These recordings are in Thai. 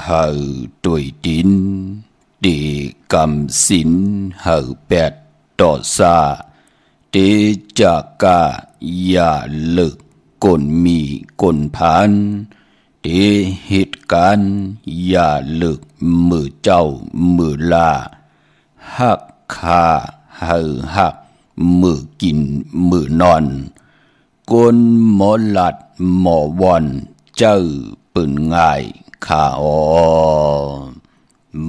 hờ tuổi tín để cầm xin hờ bẹt tỏ xa để trả cả ya lực cồn mì cồn phán để hết can ya lực mưa trâu mưa là hắc hà hờ hắc mưaกินmưa nอนก้นหมอหลัดหมอวอนเจ้าปืนง่ายข้าอ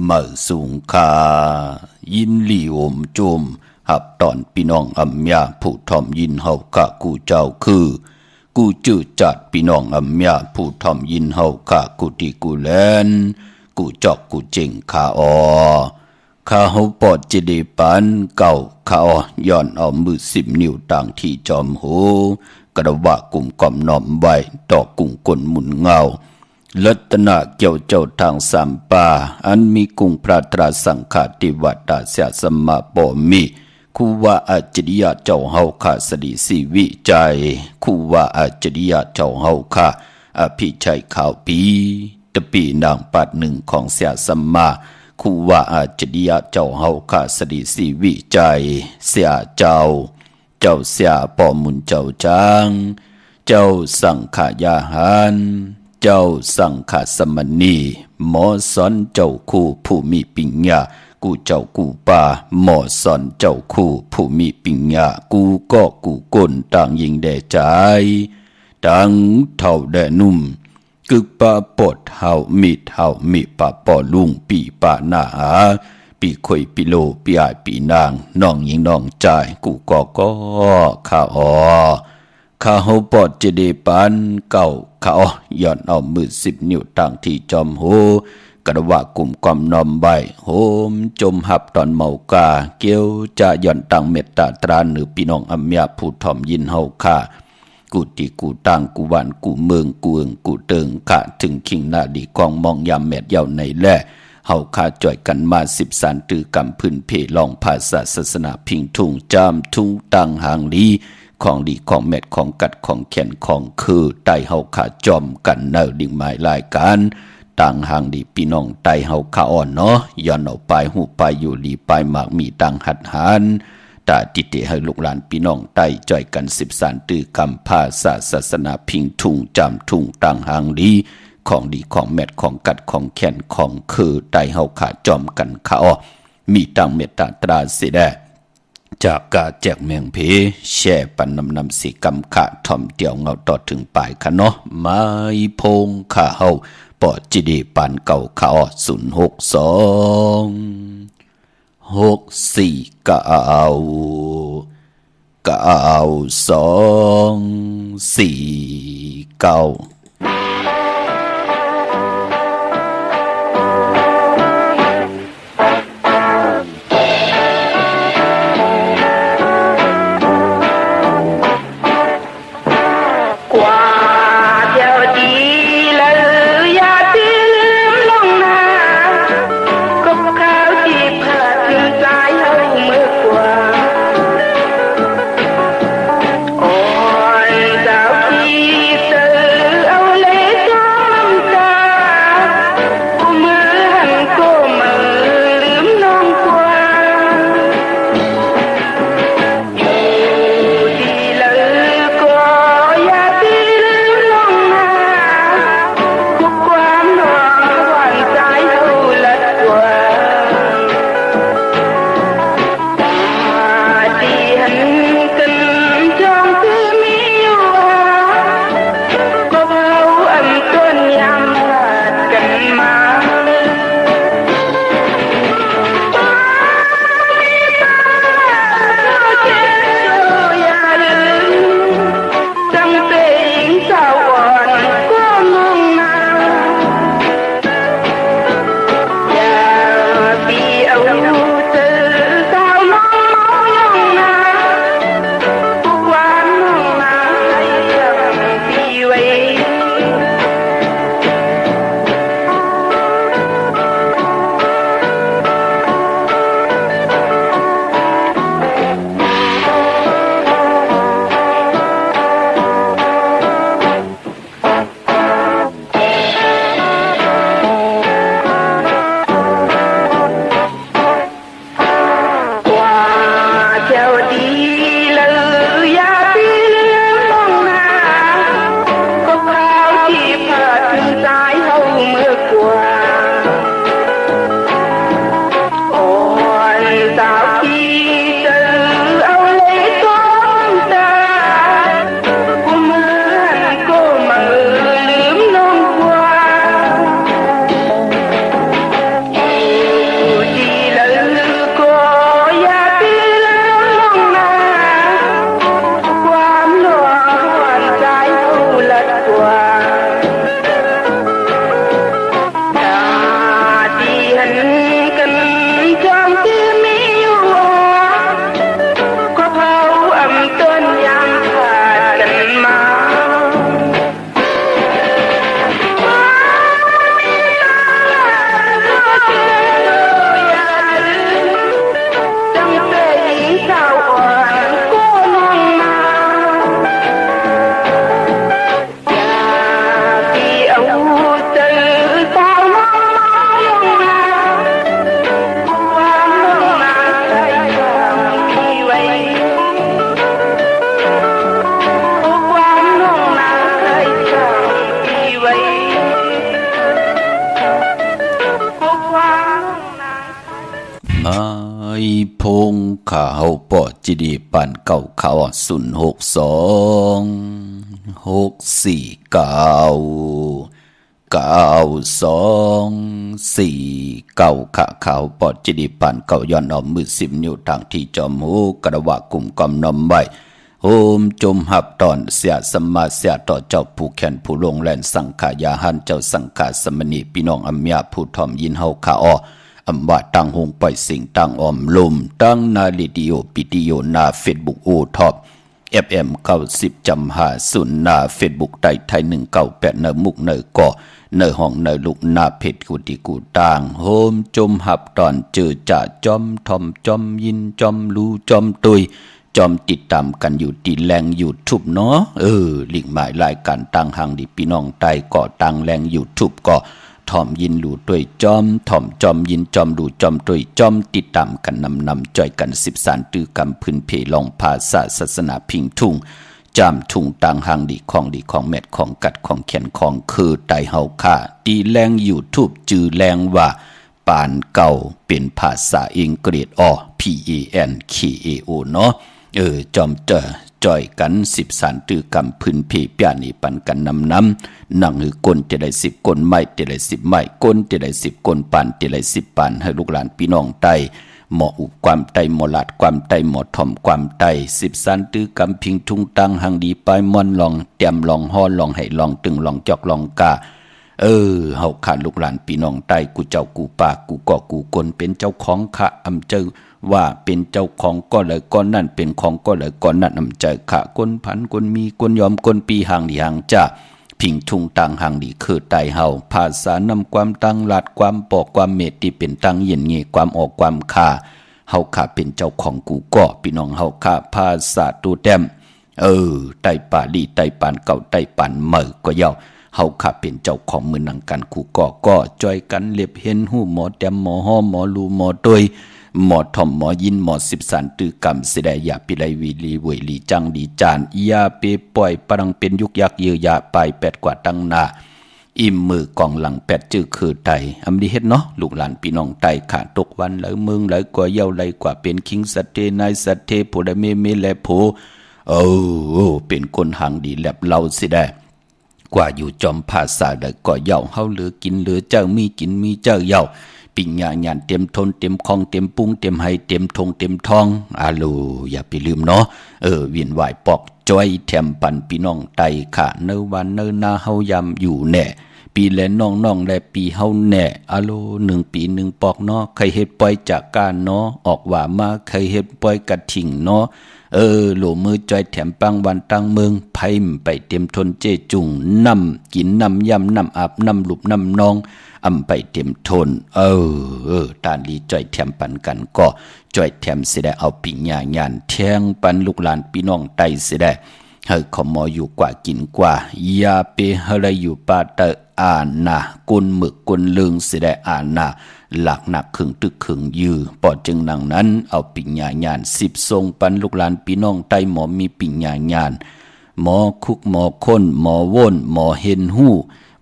เมื่อสูงคายินลีโอมโจมหับตอนพี่น้องอัมยาผู้ทอมยินเฮาข้ากูเจ้าคือกูจื้อจัดพี่น้องอัมยาผู้ทอมยินเฮาข้ากูที่กูแลนกูจอกกูเจงข้าอข้าเฮาปอดจะได้ปานเก่าข้าย้อนเอามือ10 นิ้วต่างที่จอมหูกระว่ากุ่มก่อมน้อมไว้ต่อกุ่งกลหมุนเงาลัตนะเกี่ยวเจ้าทางสามป่าอันมีกุ่งพระตราสังฆาติวัตตาเสียสมมาบ่มีคูว่าอาจริยะเจ้าเฮาข้าสดีสีวิจัยคูว่าอาจริยะเจ้าเฮาข้าอภิชัยข่าวปีตะปีนางปัดหนึ่งของเสียสมมาคูว่าอาจริยะเจ้าเฮาข้าสดีสีวิจัยเสียเจ้าเสียป่อมุนเจ้าจางเจ้าสังขายาหารเจ้าสังขสมณีหมอสอนเจ้าคู่ผู้มีปิญญากูเจ้ากูป่าหมอสอนเจ้าคู่ผู้มีปิญญากูก็กูก้นต่างยิงแด่ใจต่างเท่าแด่นุ่มกึกป่าปดเฮามีป่าปอลุงปีป่าหน้าหาปีข่อยปีโลปีอายปีนางน้องยิงน้องใจกูก็ข้าข้าเฮาปอดจะได้ปานเก่าข้าย้อนเอามือ10 นิ้วต่างที่จอมโหกระว่ากุ่มความนอมใบโหมจมหับตอนเมากาเกี่ยวจะย้อนตังเมตตาตราหรือพี่น้องอัมยาผู้ถ่อมยินเฮาข้ากูติกูตังกูหวานกูเมืองกูเอิงกูเติงข้าถึงคิงหน้าดีกองมองยามแมดเยาในแลเฮาข้าจ่อยกันมา10 สานตือกำพื้นเพลองภาษาศาสนาพิงทุ่งจามทุ่งตังหางลีของดีของเม็ดของกัดของแขนของคือไตเฮาขาจอมกันเนอดิ่งหมายรายการต่างหางดีพี่น้องไตเฮาขาอ่อนเนาะย้อนเอาไปหูไปอยู่ดีไปหมากมีต่างหัดหานตาติเตให้ลูกหลานพี่น้องไตจ่อยกัน10 สานตือกำภาษาศาสนาพิงทุ่งจามทุ่งต่างหางดีของดีของเม็ดของกัดของแขนของคือไตเฮาขาจอมกันขาอ่อมีต่างเมตตาตราเสดจากกาแจกเมืองเพแช่ปันนำสีกำขะถ่อมเดี่ยวเงาต่อถึงปลายคะเนาะไม้พงข้าเฮาปอจิดีปานเก่าข้า06264กะเอา249เ ายพงข่าวปอจิดีปันเก่าข่าว062 649 92 4 9ข่าวปอจิดีปันเก่าย้อนออมมือ10 นิ้วทางที่จอมหูกระวะกลุ่มกำนอมไว้โฮมจมหับตอนเสียสมาเสียต่อเจ้าผู้แขนผู้ลงแลนสังขายาหันเจ้าสังขาสมณีพี่น้องอัมยาผู้ทอมยินเฮาขาออำว่าตั้งหงปล่อยสิ่งตั้งออมลมตั้งนาลิดิโอปิดิโอนาเฟซบุ๊กโอท็อปFM 90จำหาศูนย์นาเฟซบุ๊กไต้ไทย198เนอมุกเนอก่อเนอห้องเนอลุกนาเพชรกุติกูต่างโฮมจมหับตอนเจอจ่าจอมทอมจอมยินจอมรู้จอมตุยจอมติดตามกันอยู่ตีแรงยูทูบเนาะลิงก์หมายรายการตั้งหังดิพี่น้องไต้ก่อตั้งแรงยูทูบก่อถ่อมยินหลู่ด้วยจอมถ่อมจอมยินจอมหลู่จอมด้วยจอมติดตามกันนำจ่อยกัน13ตื้อกำพื้นเพลองภาษาศาสนาพิงทุ่งจามทุ่งตั้งหังดีของแมทของกัดของแขนของคือไตเฮาค่าตีแรงยูทูบจือแรงว่าปานเก่าเป็นภาษาอังกฤษPANKAO เนาะจอมจ่อยกัน13ตื้อกำพื้นเพเปียนี่ปันกันนำนั่งหือกลจะได้10กลไม้จะได้10ไม้กลจะได้10กลปานจะได้10ปานให้ลูกหลานพี่น้องไต้หมออุความไต้หมอลาดความไต้หมอถ่อมความไต้13ตื้อกำพิงทุ่งตังหังดีปลายม่อนลองเตรียมลองฮ้อลองให้ลองตึงลองจอกลองกาเฮาขาดลูกหลานพี่น้องไต้กูเจ้ากูป่ากูก่อกูกลเป็นเจ้าของข้าอำเจอว่าเป็นเจ้าของก็เลยก้อนนั่นเป็นของก็เลยก้อนนั่นอำเจอข้าคนพันคนมีคนยอมคนปีห่างดีห่างจ้าพิงทุ่งตังห่างดีคือไต้เฮาภาษานำความตั้งหลัดความปอกความเมตที่เป็นตั้งเย็นเงความออกความค่าเฮาข้าเป็นเจ้าของกูก็พี่น้องเฮาข้าภาษาตูแต้มไต้ป่าลีไต้ปานเก่าไต้ปานเหมอก็ยาวเฮาข้าเป็นเจ้าของมือนังกันกูก็จอยกันเล็บเห็นหูหมอแต้มหมอฮ้อหมอลูหมอตยหมอถ่อมหมอยินหมอ13ตื้อกำเสดอย่าปิไลวีลีเวยลีจังดีจานอย่าเปปล่อยปรังเป็นยุกยักเยือยาไป8กว่าตั้งนาอิ่มมือกองหลัง8จื้อคือไตอำดีเฮ็ดเนาะลูกหลานพี่น้องไตขาตกวันไหลเมืองไหลกว่าเย้าไหลกว่าเป็นคิงสัตเทนายสัตเทผู้ใดเมแลผู้เป็นคนหางดีแลบเราสิได้กว่าอยู่จอมภาษาได้ก็เย้าเฮาเหลือกินเหลือเจ้ามีกินมีเจ้าเย้าปิญญาญาณเต็มทนเต็มคองเต็มปุ้งเต็มไห้เต็มทงเต็มทองอย่าไปลืมเนาะเวียนไหวปอกจ้อยแถมปันพี่น้องไตค่ะเนวันเนนาเฮายามอยู่แน่ปีแลน้องและปีเฮาแน่1 ปี1ปอกเนาะใครเฮ็ดปล่อยจากการเนาะออกว่ามาใครเฮ็ดปล่อยกระถิ่งเนาะโหลมือจ้อยแถมปังวันตั้งเมืองไพ่มไปเต็มทนเจจุงน้ำกินน้ำยำน้ำอาบน้ำหลุบน้ำนองอำไปเต็มทนตาลีจ้อยแถมปันกันก็จ้อยแถมสิได้เอาปิญญาญาณแทงปันลูกหลานพี่น้องไตสิได้เฮาขอมออยู่กว่ากินกว่าอย่าไปเฮาได้อยู่ป่าเตอานากุนหมึกกุนลึงสิได้อานาหลักหนักขึงตึกขึงยือปอจึงนังนั้นเอาปิญญาญาณ10ทรงปันลูกหลานพี่น้องไตหมอมีปิญญาญาณหมอคุกหมอค้นหมอว่นหมอเห็นหู้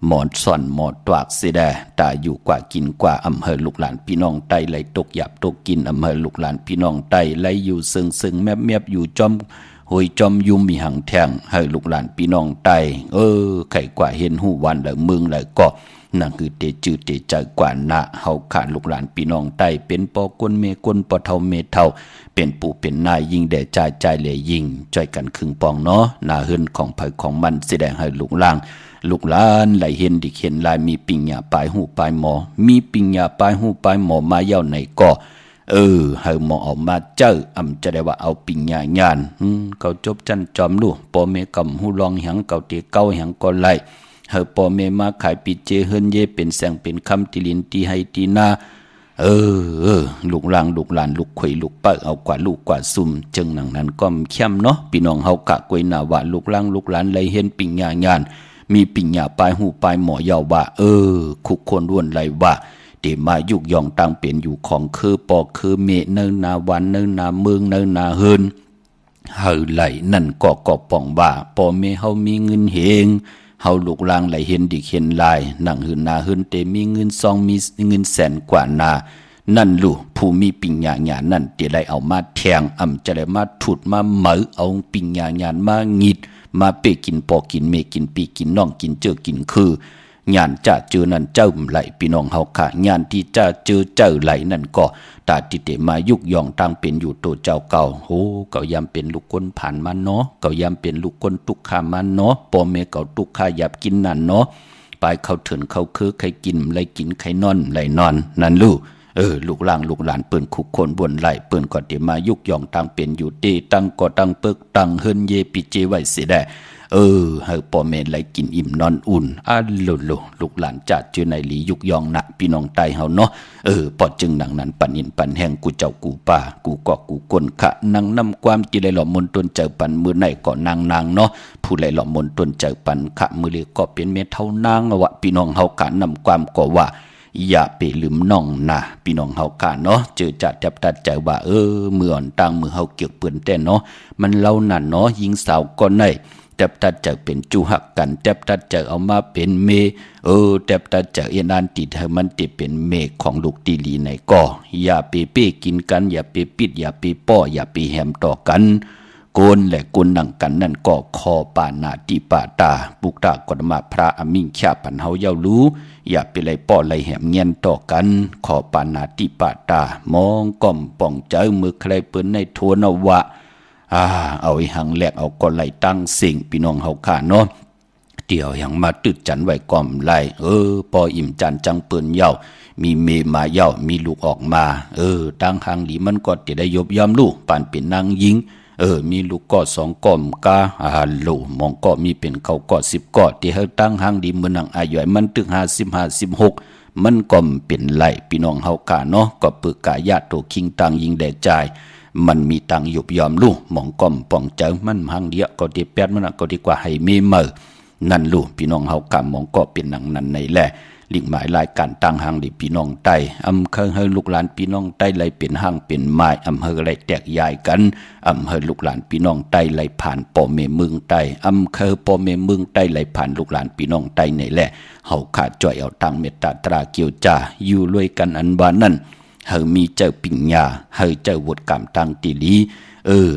หมอนส่อนหมอตวากเสดตาอยู่กว่ากินกว่าอำเภอลูกหลานพี่น้องไตไหลตกหยับตกกินอำเภอลูกหลานพี่น้องไตไหลอยู่ซึ่งแมบอยู่จอมหอยจอมยุมมีหังแทงให้ลูกหลานพี่น้องไตไข่กว่าเห็นหูวันแล้วมึงแล้วก็นั่นคือเตจืดเตใจกว่านะเฮาขาดลูกหลานพี่น้องไตเป็นปอกนเมกนปอเท่าเมเท่าเป็นปู่เป็นนายยิ่งแด่ใจเลยยิ่งจ่อยกันครึ่งปองเนาะหน้าเฮือนของไผของมันแสดงให้ลูกล่างลูกหลานไหลเห็นดิเห็นลายมีปิญญาปลายหูปลายหมอมีปิญญาปลายหูปลายหมอมาเย้าไหนก็ให้หมอออกมาเจ้าจะได้ว่าเอาปิญญาญาณเขาจบจันจอมลูกปอเมกำหูลองหังเก่าเตเก้าหังก็ไล่เฮาปอเมมาขายปิเจเฮินเยเป็นแสงเป็นคำติลินตีให้ตีนาลูกหลานลูกข่อยลูกเป้าเอากว่าลูกกว่าซุ่มจึงหนังนั้นก็เข้มเนาะพี่น้องเฮากะกวยหน้าว่าลูกหลานไหลเห็นปิญญาญาณมีปิญญาปลายหูปลายหมอยาวว่าคุกคนร่วนไรว่าเดมายุกยองตั้งเป็นอยู่ของคือปอกคือเมเนินนาวันเนินนาเมืองเนินนาเฮินเฮาไหลนั่นก็ป่องว่าปอเมเฮามีเงินเฮงเฮาลูกลางไหลเห็นดิเห็นลายหนังหืนนาหืนเตมีเงินซองมีเงินแสนกว่านา นั่นลูผู้มีปิญญาญาณนั่นที่ได้เอามาแทงจะได้มาถุดมาเหมอเอาปิญญาญาณมางิดมาเปกินปอกินเมกินปีกินน้องกินเจอกินคือญาณจะเจอนั่นเจ้าไหลพี่น้องเฮาค่ะญาณที่จะเจอเจ้าไหลนั่นก็ตาติเตมายุกยองตั้งเป็นอยู่ตัวเจ้าเก่าโหเก่ายามเป็นลูกคนผ่านมาเนาะเก่ายามเป็นลูกคนตุกขามันเนาะปอเมเก่าตุกขาหยาบกินนั่นเนาะไปเขาเถินเขาคือใครกินไรกินใครนอนไรนอนนั่นลูกลูกหลานลูกหลานเปิ้นคุกคนบนไหลเปิ้นก็เดี๋ยวมายุกยองตั้งเป็นอยู่เตตั้งก็ตั้งเปิกตั้งเฮินเยปิเจไว้เสียได้ให้พ่อแม่ไหลกินอิ่มนอนอุ่นลูกหลานจัดเจอในหลียุกยองนะพี่น้องไตเฮาเนาะปอดจึงหนังนั้นปันอินปันแห้งกูเจ้ากูป่ากูก็กูกนขะนั่งนำความจิไหลหล่อมนตนเจอปันมือไหนก็นางเนาะผู้ไหลหล่อมนตนเจอปันขะมือเลยก็เป็นเมเท่านางวะพี่น้องเฮากะนำความก็ว่าอย่าไปลืมน้องนะพี่น้องเฮากะเนาะเจอจัดจับตัดใจว่ามืออ่อนตังมือเฮาเกี่ยวเปื้อนแต่เนาะมันเล่านั่นเนาะยิงสาวก็ในแทบตัดจะเป็นจูหักกันแทบตัดจะเอามาเป็นเมแทบตัดจะเอ็นอันติดให้มันติดเป็นเมของลูกตีลีในก่ออย่าไปเป้กินกันอย่าไปปิดอย่าไปป้ออย่าไปแหมต่อกันโกนและกุนนั่งกันนั่นก็คอปานาติปาตาปุกตากฎมาพระอมิงชาปันเฮาเย้ารู้อย่าไปไล่ป้อไล่แหมเงียนต่อกันขอปานาติปาตามองก้อมป่องเจอมือใครเปิ้นในโทนวะเอาไอ้หังแหลกเอาก็ไหลตั้งสิ่งพี่น้องเฮาขาเนาะเดี๋ยวยังมาตึดจันไว้ก่อมไหลปออิ่มจันจังเปิ้นเย้ามีเมมาเย้ามีลูกออกมาตั้งหังหลีมันก็จะได้ยบย่อมลูกปานเป็นนางหญิงมีลูกก็2ก่อมกาลูกมองก็มีเป็นเขาก็10ก่อที่เฮาตั้งหังดีมื้อนังอายุมันตึก55 16มันก็เป็นไหลพี่น้องเฮาขาเนาะก็ปึกกายาโตคิงตังยิงแดจ่ายมันมีตังหยุบยอมลูกมองก้อมป่องเจอมันหังเดียก็ดีแปดมันก็ดีกว่าให้มีเมอนั่นลูกพี่น้องเฮากำมองก็เป็นหนังนั้นในแหละลิงหมายรายการตั้งหังดิพี่น้องไตเคยให้ลูกหลานพี่น้องไตไหลเป็นหังเป็นไม้เฮอไหลแตกยายกันเฮอลูกหลานพี่น้องไตไหลผ่านป่อเมเมืองไตเคยป่อเมเมืองไตไหลผ่านลูกหลานพี่น้องไตในแหละเฮาขาดจ่อยเอาตังเมตตาตราเกียวจ่าอยู่รวยกันอันบานั่นเฮามีเจ้าปิญญาเฮาเจ้าวุฒิกรรมตังติลี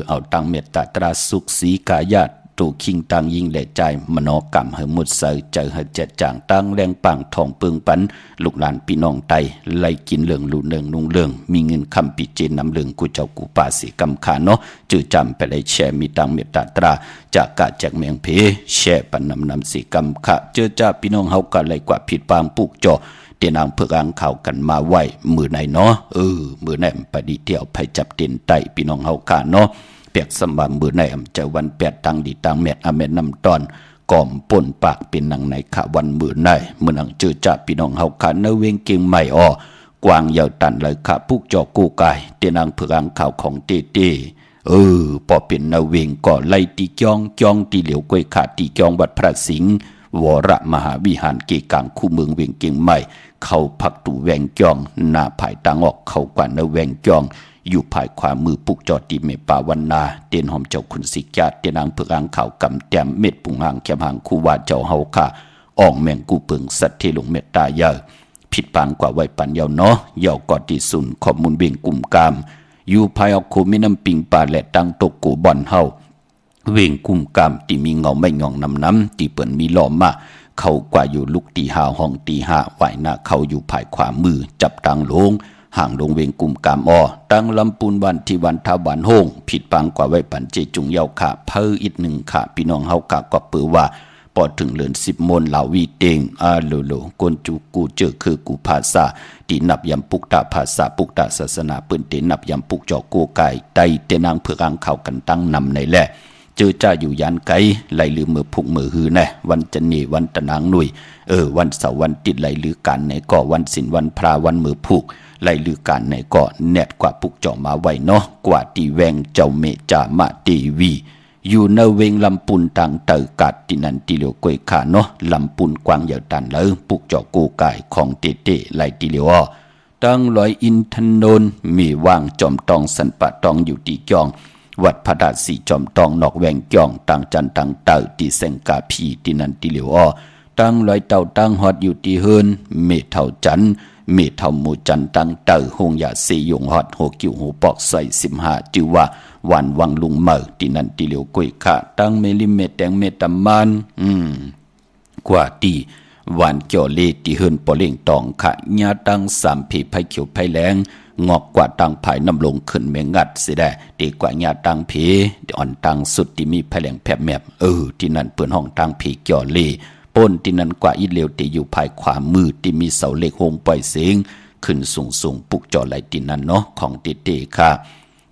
เอาตังเมตตาตราสุขสีกายาตูคิงตังยิงแหล่ใจมโนกรรมเฮาหมดเสยเจอเฮาเจ็ดจางตังแรงปังทองเปิงปันลูกหลานพี่น้องไตไล่กินเรื่องลูเรื่องนุ่งเรื่องมีเงินคำปิเจนนำเรื่องกูเจ้ากูป่าสิกำขาเนาะจื้อจำไปเลยแช่มีตังเมตตาตราจากกะแจกแมงเพแช่ปันนำสิกำขาเจอจ้าพี่น้องเฮาก็เลยกว่าผิดปางปุกจ่อเตียนางเพื่ออ่างข่าวกันมาไหวมือไหนเนาะมือไหนไปดีเที่ยวไปจับเตียนไตพี่น้องเฮาขาเนาะเปียกสมบัติมือไหนเจ้าวัน8ตังดีตังเม็ดเม็ดน้ำตอนก่อมป่นปากเป็นนางในขะวันมือไหนมือนังเจอจ่าพี่น้องเฮาขาเนเวงเก่งใหม่กวางยาวตันเลยขะพุกจอกูกายเตียนางเพื่ออ่างข่าวของเต้พอเป็นนาเวงก็ไล่ตีจ้องตีเหลียวกวยขาตีจ้องวัดพระสิงห์วรมหาวิหารเกกังคู่เมืองเวียงเก่งใหม่เข้าพักตูแวงจองหน้าภายตังออกเข้ากว่าเนแวงจองอยู่ภายขวามือปุกจอดีเมปาวันนาเตียนหอมเจ้าคุณสิกาเตียนางเพื่ออ่างข่าวกำแต้มเม็ดปุงหางแคมหางคู่ว่าเจ้าเฮาค่ะอ่องแมงกูเปิงสัตเทลงเมตตาเยอะผิดปางกว่าไว้ปันเยาเนาะเยากอดีสุนข้อมูลเวียงกลุ่มกามอยู่ภายออกคูมิน้ำปิงปลาและตังตกกูบ่อนเฮาเวียงกลุ่มกามที่มีเงาไม่งองน้ำที่เปิ่นมีหล้อมมาเขากว่าอยู่ลุกตี5ห้องตี5ไหวหน้าเขาอยู่ภายขวามือจับตังลงห่างลงเวงกลุ่มกามตั้งลำปูนวันที่วันทาวันโฮงผิดปังกว่าไว้ปันเจจุงเยาค่ะเพิ่อีกหนึ่งค่ะพี่น้องเฮากะก็เปือว่าปอดถึงเลือน10 มนเหล่าวีเตงโลกนจูกูเจอคือกูภาษาที่นับยำปุกตาภาษาปุกตาศาสนาปืนเตนับยำปุกจอกูไก่ไตเตนางเพื่ออ่างข่าวกันตั้งนำในแหละเจอจ้าอยู่ยันไกไหลลือมือพุกมือหือแน่วันจันนีวันตะนางหนุ่ยวันเสาร์วันติดไหลลือกันในก่อวันศิลวันพระวันมือพุกไหลลือกันในก่อแนดกว่าปุกจ่อมาไว้เนาะกว่าตีแวงเจ้าเมจามาตีวีอยู่ในเวงลำปุนทางเตอกัดที่นันติเหลียวกวยขาเนาะลำปุนกวางเหยาตันเลยปุกจ่อกูไก่ของเตไหลติเหลียวตั้งลอยอินทนนมีวางจอมตองสันปะตองอยู่ตีจองวัดพระดาษสีจอมตองนอกแวงจ่องต่างจันต่างเต่าตีเซงกาพีที่นันติเหลียวตั้งลอยเต่าตั้งฮอดอยู่ที่เฮินเมเท่าจัน เมเท่าหมู่จันตังเตอหงยาเสยงฮอดโหกิวหูปอกใส่15จือว่าวันวังลุงเมอที่นั่นติเหลียวกุยค่ะตั้งเมลิเมแตงเมตำมันกว่าตีวันเกี่ยวเลตีเฮินปอเล่งตองค่ะญาตั้ง3ผีไผเขียวไผแรงงอกกว่าตังภายน้ำลงขึ้นเมงัดสิได้ดีกว่าญาตังผีอ่อนตังสุดที่มีไผแรงแผบแมบที่นั่นเปิ้นห้องตังผีเกี่ยวเลป้นที่นั่นกว่าอีเลวที่อยู่ภายขวามือที่มีเสาเหล็กโฮงปล่อยเสียงขึ้นสูงปุกจ่อไหลที่นั่นเนาะของติค่ะ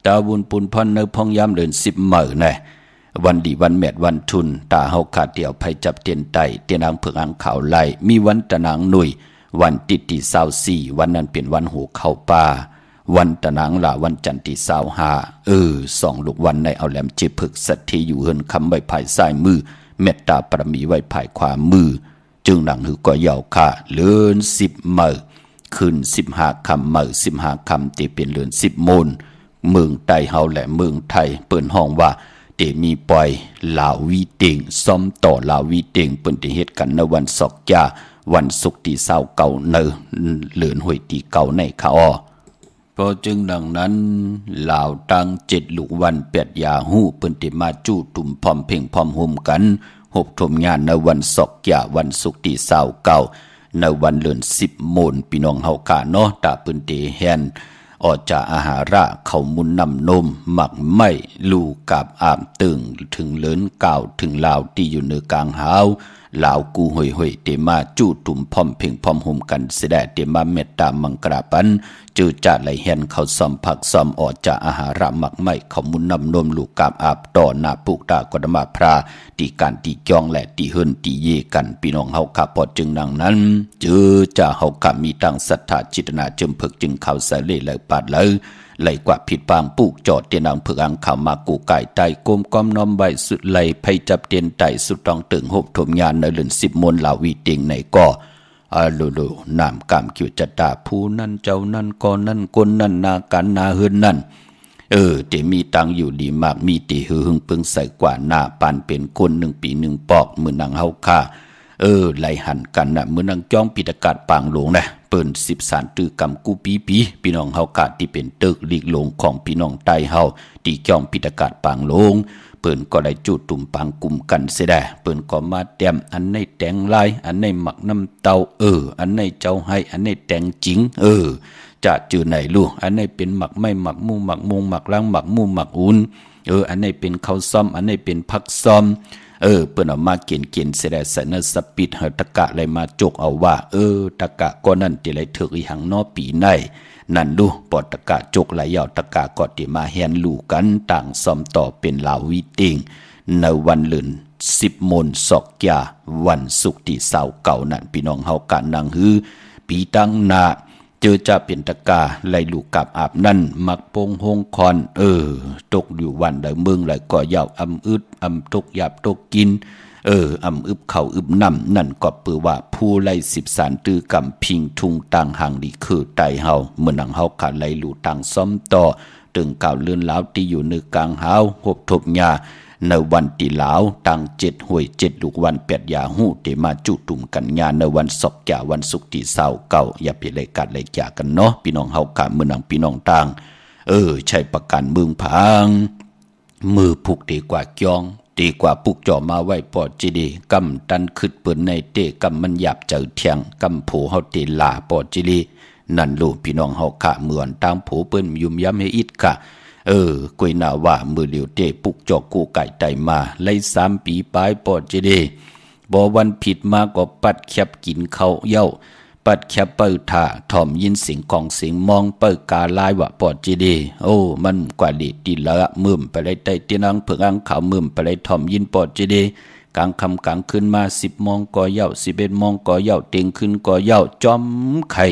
ตาบุญปุนพรเนพองยามเดิน10มื้อแน่วันดีวันแมดวันทุนตาเฮาขาดเดี่ยวไผจับเตียนไตเตียนางเผือกอังขาวไหลมีวันตะนางหนุ่ยวันติ24วันนั้นเป็นวันหูเข้าป่าวันตะนางละวันจันทร์ที่252ลูกวันในเอาแหลมจิผึกสัตทีอยู่เฮินคำไว้ภายซ้ายมือเมตตาปรมีไว้ภายขวามือจึงหนังหือก็ยาวค่ะเลือน10มื้อขึ้น15ค่ำมื้อ15ค่ำที่เป็นเลือน10โมนเมืองไต้เฮาและเมืองไทยเปิ้นห้องว่าเตมีปล่อยลาววีเต็งซ้อมต่อลาววีเต็งเปิ้นได้เฮ็ดกันในวันศอกยาวันศุกร์ที่29เนเลือนห้วยที่เก่าในคาอ้อพอจึงดังนั้นลาวตั้ง7ลูกวัน8ยาฮู้เปิ้นได้มาจู้ตุ่มพร้อมเพ่งพร้อมห่มกันหบถมงานในวันศอกยาวันศุกร์ที่29ในวันเลือน10โมนพี่น้องเฮากะเนาะตาเปิ้นได้แฮนออกจากอาหาระเขามุนนำนมหมักไม่ลูกาบอามตึงถึงเลินเก่าถึงลาวที่อยู่เหนือกลางหาวลาวกูห่วยเตมาจู้ตุ่มพร้อมเพ่งพร้อมห่มกันเสดเตมาเมตตามังกราปันจือจ่าไหลเห็นเขาซ้อมผักซ้อมออกจากอาหาระหมักไม่เขามุนนำนมลูกาบอาบต่อหน้าปุกตากดมาพระตีการตีจองและตีเฮินตีเยกันพี่น้องเฮาขับพอจึงดังนั้นจือจ่าเฮาขับมีตั้งศรัทธาจิตนาจึมพึกจึงเข้าใส่เลยเลยปาดเลยไหลกว่าผิดปางปุกจอดเตียนางเผือกอังข่าวมากูไก่ไตกลมก้อมน้อมใบสุดไหลไพจับเตียนไตสุดต้องตึงหบถมงานในเลือน10มนลาวีติงในก่อลูน้ำกามคิวจัตตาผู้นั่นเจ้านั่นก่อนั่นคนนั่นนากันนาเฮือนนั่นเตมีตังอยู่ดีมากมีตีหือหึงปึงใส่กว่าหน้าปานเป็นคน1 ปี 1ปอกมือนางเฮาค่าไหลหันกันน่ะมือนางจ้องปิดกาศปางหลวงนะเปิ้น10สารตือกำกูปีพี่น้องเฮากะที่เป็นตึกลีกหลงของพี่น้องใต้เฮาที่จ้องปิดกาศปางหลวงเปิ้นก็ได้จุดตุ่มปางกลุ่มกันเสียได้เปิ้นก็มาแต้มอันในแต่งลายอันในหมักน้ำเต้าอันในเจ้าให้อันในแต่งจริงจะจือไหนลูกอันในเป็นหมักไม่หมักมูหมักมงหมักล้างหมักมูหมักอุ่นอันในเป็นข้าวซ้อมอันในเป็นผักซ้อมเปิ้นเอามาเกียนเสดใส่เนสปิดเฮตะกะเลยมาจกเอาว่าตะกะก็นั่นติเลยถึกอีหังนอปีในนั่นลูปอตะกะจกไหลยาวตะกะก็ติมาแฮนลูกันต่างซ้อมต่อเป็นลาววิติงในวันเลือน10มนศอกยาวันศุกร์ที่29นั่นพี่น้องเฮากะนังฮือปีตั้งนาเจอจะเป็นตะกาไหลลูกกับอาบนั่นมักโปงหงคอนตกอยู่วันใดเมืองไหลก็ยาวอำอึดอำตกหยาบตกกินอำอึบเข่าอึบน้ำนั่นก็เปือว่าผู้ไล่10สารตือกำพิงทุงต่างห่างดีคือไตเฮาเมื่อนังเฮาขาดไหลลูต่างซ้อมต่อตึงเก่าเลื่อนล้าวที่อยู่ในกลางหาวหบทบยาในวันตีหลาวตั้ง7ห้วย7ลูกวัน8ยาหู้เตมาจุตุ่มกันงานในวันศอกยาวันศุกร์ที่29อย่าไปเลยกัดเลยจากกันเนาะพี่น้องเฮากะมื้อนังพี่น้องต่างใช้ประกันเมืองพังมือผูกดีกว่าจองดีกว่าปุกจ่อมาไว้ปอดจีดีกำตันขึ้นเปิ้นในเตกำมันหยับเจอเทียงกำโผเฮาเตลาปอดจีดีนั่นลูกพี่น้องเฮากะเหมือนตามโผเปิ้นยุ่มย้ำให้อิดค่ะกวยนาว่ามือเหลียวเตปุกจอกกูไก่ไตมาไล่3 ปีปลายปอดจีดีบ่วันผิดมาก็ปัดแคบกินข้าวเย้าปัดแคบเปิดท่าถ่อมยินเสียงของเสียงมองเปิดกาลายว่าปอดจีดีมันกว่าดีตีละมึมไปเลยไตตีนังเผือกอังขาวมึมไปเลยถ่อมยินปอดจีดีกลางคำกลางคืนมา10 โมงก็เย้า11 โมงก็เย้าเต็งขึ้นก็เย้าจอมไข่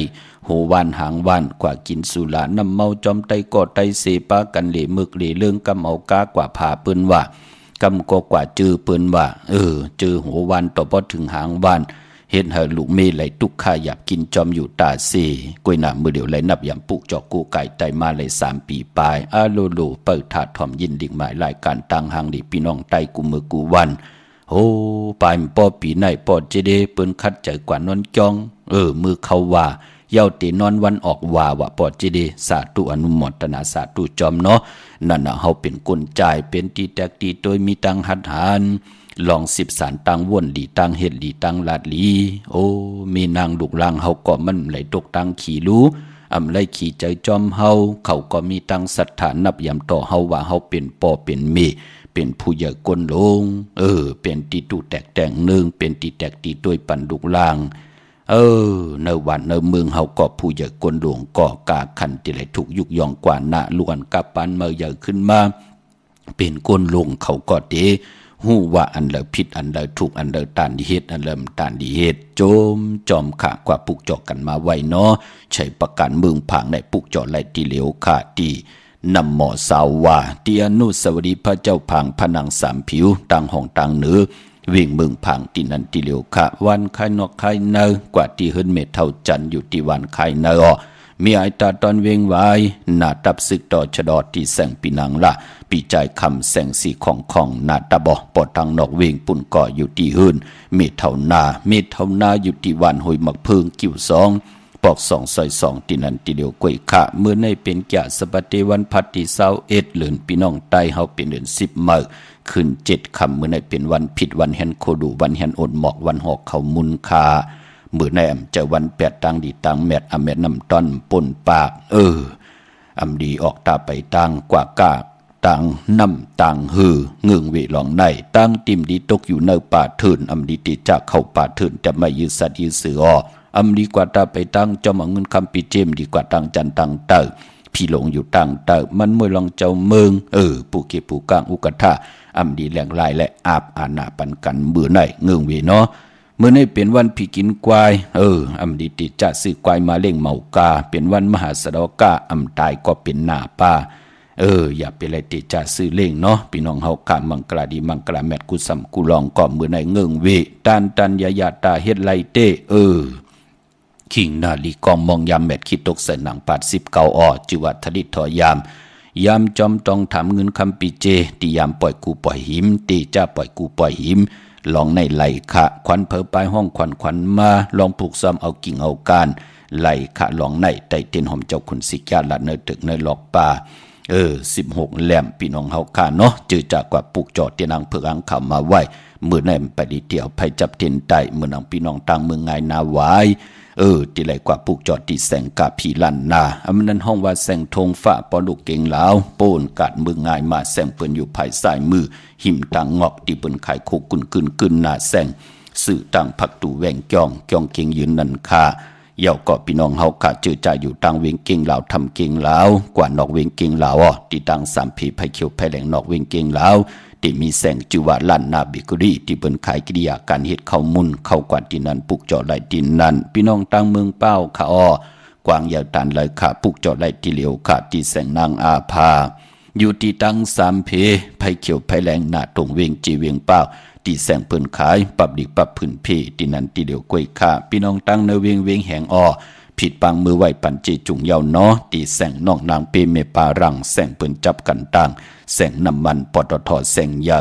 หูวานหางวานกว่ากินสุราน้ำเมาจอมไตกอดไตเสปากันเหล่มึกเหล่เรื่องกำเอากากว่าผ่าปืนว่ากำก็กว่าจือปืนว่าจือหูวานต่อพอถึงหางวานเห็นเฮาลูกเมไหลตุกข้าหยับกินจอมอยู่ตาเสกวยหนามือเดียวไหลนับยำปุกจอกกูไก่ไตมาเลย3 ปีปลายโลเปิดถาดถ่อมยินดิ่งหมายรายการต่างหางดิพี่น้องไตกูมือกูวันปลายปอปีไหนปอเจเดเปิ้นคัดใจกว่านอนจองมือเขาว่า เย้าเตนอนวันออกว่าปอดจิเดสาธุอนุโมทนาสาธุจอมเนาะนั่นน่ะเฮาเป็นคนจ่ายเป็นตีแตกตีโดยมีตังหัดหารลอง10 สารตังว่นดีตังเฮ็ดดีตังลาดลีโอ้มีนางลูกลางเฮาก็มันไหลตกตังขี่รู้อำไลขี่ใจจอมเฮาเขาก็มีตังศรัทธานับยำต่อเฮาว่าเฮาเป็นปอเป็นเมเป็นผู้ใหญ่กลลงเป็นตีตู่แตกแต่งหนึ่งเป็นตีแตกตีด้วยปันลูกลางในวันในเมืองเฮาก็ผู้ใหญ่กลหลวงก็กาขันติไหลถูกยุกยองกว่าหน้าล้วนกับปันเมื่อใหญ่ขึ้นมาเป็นกลหลวงเขาก็เดหู้ว่าอันเลผิดอันเลถูกอันเลตานดีเฮ็ดอันเลตานดีเฮ็ดโจมจอมขากว่าปุกจอกกันมาไว้เนาะใช้ประกันเมืองผางในปุกจอไหลที่เหลวขาดีนำหมอสาวว่าที่อนุสาวรีย์พระเจ้าผางผนังสามผิวต่างห้องต่างเหนือวิ่งเมืองผางที่นันที่เหลวขาวันคายนอกคายเนอกว่าที่เฮิรนเมทเท่าจันอยู่ที่วันคายเนอมีไอตาตอนเวงไว้หน้าตับซึกต่อชะดอที่แสงปีนังละปีใจคำแสงสีของหน้าตาบอปอดทางนอกเวงปุ่นก่ออยู่ที่หื่นเมเท่านาอยู่ที่วันหอยมักเพิงกิ่วสองปอก2 ซอย2ที่นันที่เดียวกวยขะเมื่อในเป็นแก่สบัดเตวันพัดที่21เดือนพี่น้องใต้เฮาเป็นเดือน10มื้อขึ้น7ค่ำเมื่อในเป็นวันผิดวันแห่งโคดูวันแห่งอดหมอกวันหอกเขามุนคามื้อในจะวัน8ตังดีตังแมดอแมดน้ำต้นป่นปากอำดีออกตาไปตังกว่ากาตังน้ำตังหือเงืองเวหลองในตังติมดีตกอยู่ในป่าเถินอำดีติจากเข้าป่าเถินแต่ไม่ยืดสัตว์ยืดเสืออำดีกว่าตาไปตังจอมเอาเงินคำปีเจมดีกว่าตังจันตังเตอพี่หลงอยู่ตังเตอมันมวยลองเจ้าเมืองผู้เก็บผู้กลางอุกทะอำดีแหลงลายและอาบอาณาปันกันเบื่อในเงืองเวเนาะเมื่อในเป็นวันพี่กินควายอำดีติจะซื้อควายมาเล่งเมากาเป็นวันมหาสดกาอำตายก็เป็นหน้าป้าอย่าเป็นไรติจะซื้อเล่งเนาะพี่น้องเฮากะมังกลาดีมังกลาแมดกุสัมกุลองก็เมื่อในเงืองเวตันยาตาเฮ็ดไรเต้ขิงนาลีกองมองยามแมดคิดตกใส่หนัง89จิวัทดิถอยามจอมต้องถามเงินคำปีเจตียามปล่อยกูปล่อยหิมตีจ้าปล่อยกูปล่อยหิมลองในไหลขะควันเพอปลายห้องควันมาลองผูกซ้อมเอากิ่งเอาการไหลขะลองในไตเต้นหอมเจ้าขุนสิกาละเนตึกในหลอกป่า16แหลมพี่น้องเฮาค่ะเนาะจือจากกว่าปุกจอดเตียนางเพื่ออังคำมาไว้มื้อในไปดีเดียวไผจับเตียนใต้มื้อนางพี่น้องต่างเมืองง่ายนาหวายที่ไหลกว่าปุกจอดที่แสงกาพีลันนามันนั้นห้องว่าแสงธงฟ้าปอดุกเก่งลาวโป้นกาดเมืองง่ายมาแสงเปิ้นอยู่ภายซ้ายมือหิมตังงอกที่เปิ้นขายคุกกึนหน้าแสงสื่อต่างผักตูแหวงจ้องเก่งยืนนันคาเย่าก็พี่น้องเฮาขาเจอจ่าอยู่ต่างเวงเก่งลาวทำเก่งลาวกว่านอกเวงเก่งลาวที่ต่างสามผีไผเขียวไผแหลงนอกเวงเก่งลาวที่มีแสงจือว่าลั่นนาบิกุรีที่เปิ้นขายกิริยาการเฮ็ดข้าวมุนเข้ากว่าที่นั้นปุกจอไหลดินนั้นพี่น้องต่างเมืองเป้าค่ะกวางยาวตันเลยค่ะปุกจอไหลที่เหลียวค่ะที่แสงนางอาภาอยู่ที่ตั้งสามเพไผเขียวไผแหลงหน้าตรงเวงจีเวียงเป้าที่แสงเปิ้นขายปรับดิปรับพื้นเพที่นั้นที่เหลียวกล้วยค่ะพี่น้องตั้งในเวียงแหงผิดปังมือไหวปันจีจุงเยาวเนาะตีแสงนอกนางเปเมปารังแสงเปิ้นจับกันต่างแสงน้ำมันปตทแสงใหญ่